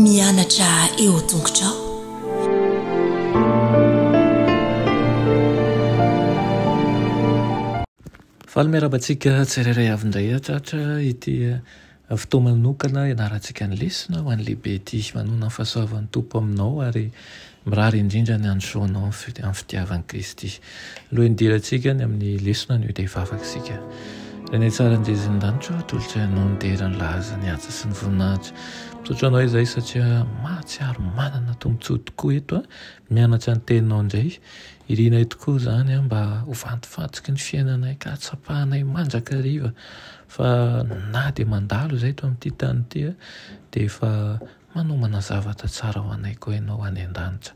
mianatra eo tongotrao. Faly miarabantsika tsirairay avindray atratra ity fotoamanokana ianarantsika ny lesona ho an'ny lehibe ity manona ny fahasoavan'ny tompo aminao ary mirary indrindra ny androsoanao amin'ny fitiavan'i Kristy. Aloha indirantsika ny amin'ny lesona ny dia vavakasika. Reny tsara anjezindanitra tolotra ianao ny derany laza ny atsa sy ny voninahitra. Mitotro anao izay satria mahatsiaro manana tombontsoa tokoa eto mianatra ny teninao indray. Irina tokoa izany mba ho vantofantsiky ny fiainanay ka tsapahanay mandrakariva fa na dia mandalo izay to amin'ity tany ity dia efa manomana zavatra tsara ho anay koa ianao any an-danitra.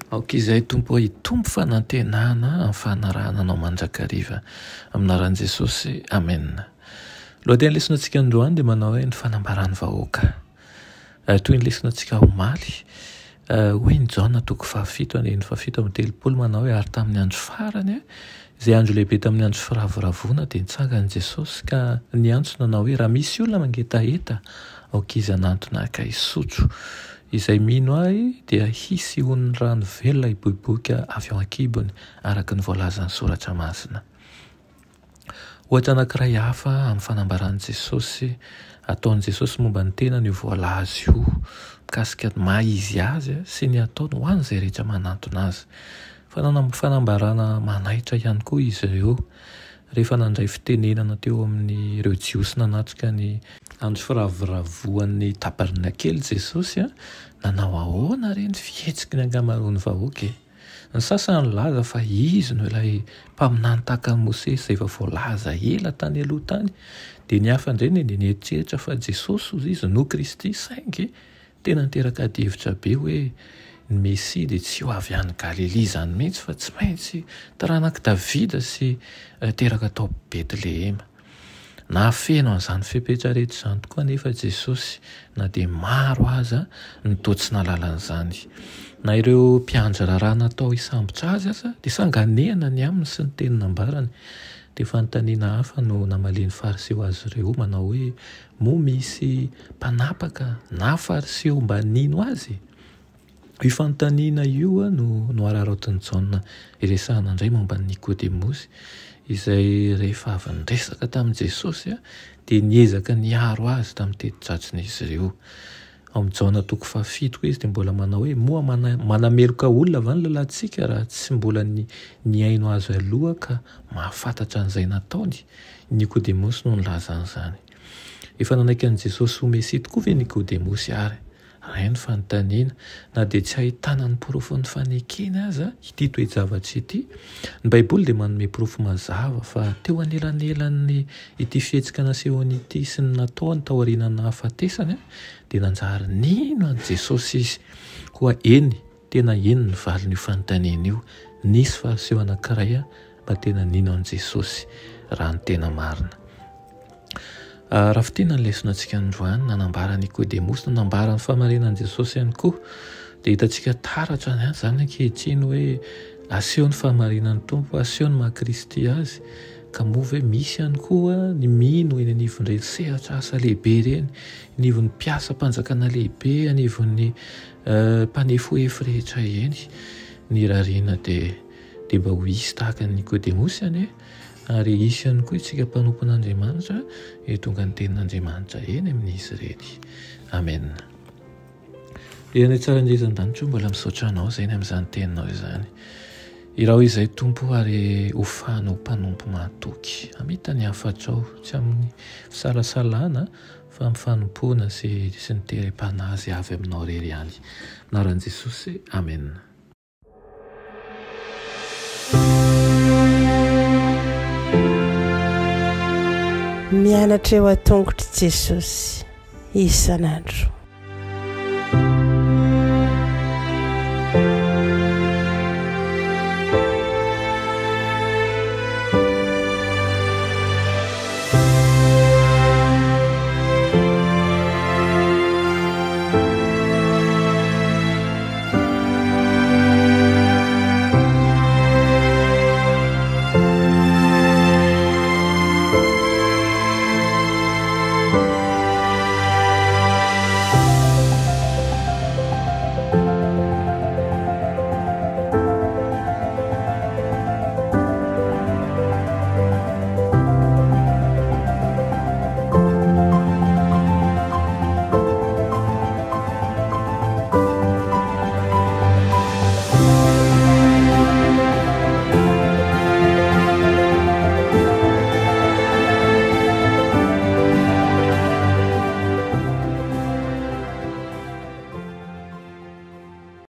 Aok'izay tompo hitombo fanantenana amin'ny fanarahana anao mandrakariva aminaran'i Jesosy. Amen. Lohateny lesonantsika androany dia manao hoe ny fanambarany vahoaka. Toy ny lesonantsika omaly hoe ny Jaona toko 7 ny 7:30 manao hoe ary tamin'ny andro farany izay andro lehibe tamin'ny andro firavoravona dia nitsangan'i Jesosy ka niantso nanao hoe raha misy olona mangetaheta aokiza nantona ka hisotro. Izay mino ahy dia hisy hon'ny rano velona hiboiboika avy ao an-kibony araka ny voalazan'ny soratra masina. Ohatra anankiray hafa amin'ny fanambaran'i Jesosy ataon'i Jesosy momba ny tena ny voalaza io mikasika maizy azy sy ny ataony ho an'izay rehetra manantona azy. Fanambarana manaitra ihany koa izy ireo. Rehefa nandray fitenenana teo amin'ny ireo jiosy nanatrika ny andro firavoravoan'ny tabernakely Jesosy nanao ahoana reny fihetsiky ny ankamaroan'ny vahoaka. Ny sasany laza fa izy no ilay mpaminany tahaka ny Mosesy izay efa voalaza ela tany aloha tany, dia ny hafa indray ny nieritreritra fa Jesosy izy no Kristy saingy tena niteraka hevitra be hoe ny Mesia dia tsy ho avy any Galilea izany mihitsy fa tsy maintsy taranaka Davida sy teraka tao Betlehema. Nahafeno an'izany fepetra rehetra izany tokoa nefa Jesosy na dia maro aza ny toa tsy nalalan'izany. Na ireo mpiandry raharaha natao hisambotra azy aza dia sanganehana ny aminy sy ny teninambarany. Dia fanontaniana hafa no namaleny fariseo azy ireo manao hoe moa misy mpanapaka na fariseo mba nino azy? Io fanontaniana io no araraotin'ny Jaona iresahana indray momba ny Nikodemosy izay rehefa avy niresaka tamin'i Jesosy dia niezaka niaro azy tamin'ny teti-dratsiny ireo. Amin'ny Jaona toko 7 izy dia mbola manao hoe moa manameloka olona va ny lalantsika raha tsy mbola niaino azy aloha ka mahafantatra an'izay nataony. Nikodemosy no nilaza an'izany. Efa nanaiky an'i Jesosy ho Mesia tokoa ve Nikodemosy ary? Ray ny fanontaniana na dia tsy ahitana ny porofon'ny fanekena aza ity toe-javatra ity. Ny Baiboly dia manome porofo mazava fa teo anelanelan'ny ity fihetsika nasehony ity sy ny nataony tao aorian'ny hafatesany dia nanjary nino an'i Jesosy izy. Koa eny tena eny ny valin'io fanontaniana io. Nisy fariseo anankiray mba tena nino an'i Jesosy raha ny tena marina. Raha fitiana ny lesonantsika androany nanambara Nikodemosy nanambara ny fahamarinan'i Jesosy ihany koa dia hitantsika taratra izany ankehitriny hoe aseho ny fahamarinan'ny Tompo, aseho ny maha-Kristy azy ka moa ve misy ihany koa ny mino eny anivon'ireny sehatra asa lehibe ireny, anivon'ny mpiasa mpanjakana lehibe, anivon'ny mpanefoefo rehetra eny. Ny rariana dia mba ho isy tahaka ny Nikodemosy any ary isy ihany koa itsika mpanompon'Andriamanitra tonga ny tenin'Andriamanitra eny amin'izy ireny. Amen. Dia ny tsara indrezan-danitra mbola misaotra anao izay ny amin'izany teninao izany. Irao izay Tompo ary hofano mpanompo mahatoky. Amita ny hafatrao tsy amin'ny fisalasalana fa amin'ny fanompoana sy ny terim-panazy avy aminao irery ihany. Anaran'i Jesosy. Amen. Mianatra eo an-tongotra Jesosy isan'andro.